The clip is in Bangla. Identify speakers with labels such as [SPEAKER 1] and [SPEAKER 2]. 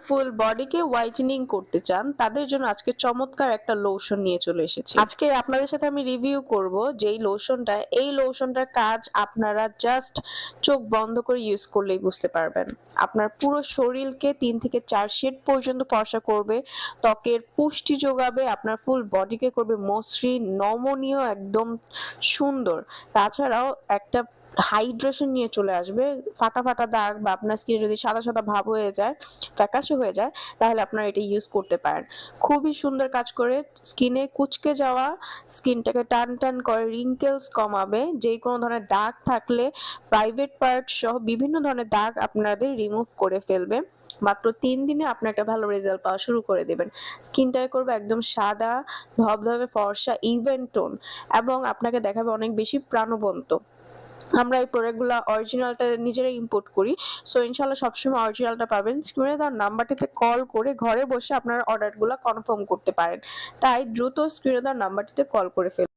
[SPEAKER 1] ফুল বডিকে হোয়াইটেনিং করতে চান তাদের জন্য আজকে চমৎকার একটা লোশন নিয়ে চলে এসেছি। আজকে আপনাদের সাথে আমি রিভিউ করব যেই লোশনটা, এই লোশনটার কাজ আপনারা জাস্ট চোখ বন্ধ করে ইউজ করলেই বুঝতে পারবেন। আপনার পুরো শরীরকে 3 থেকে 4 শেড পর্যন্ত ফর্সা করবে, ত্বকের পুষ্টি যোগাবে, আপনার ফুল বডিকে করবে মসৃণ, নমনীয়, একদম সুন্দর। তাছাড়াও একটা হাইড্রেশন নিয়ে চলে আসবে। ফাটা ফাটা দাগ বা আপনার স্কিনে যদি সাদা সাদা ভাব হয়ে যায়, ফ্যাকাশে হয়ে যায়, তাহলে আপনারা এটা ইউজ করতে পারেন। খুবই সুন্দর কাজ করে, স্কিনে কুচকে যাওয়া স্কিনটাকে টান টান করে, রিঙ্কেলস কমাবে, যে কোনো ধরনের দাগ থাকলে প্রাইভেট পার্ট সহ বিভিন্ন ধরনের দাগ আপনাদের রিমুভ করে ফেলবে। মাত্র 3 দিনে আপনি একটা ভালো রেজাল্ট পাওয়া শুরু করে দেবেন। স্কিনটাকে করবে একদম সাদা ধবধবে ফর্সা ইভেন টোন, এবং আপনাকে দেখাবে অনেক বেশি প্রাণবন্ত। আমরা এই প্রোডাক্টগুলো অরিজিনালটা নিজেরাই ইম্পোর্ট করি, সো ইনশাল্লাহ সবসময় অরিজিনালটা পাবেন। স্ক্রিনে দেওয়া নাম্বারটিতে কল করে ঘরে বসে আপনারা অর্ডারগুলো কনফার্ম করতে পারেন, তাই দ্রুত স্ক্রিনে দেওয়া নাম্বারটিতে কল করে ফেলুন।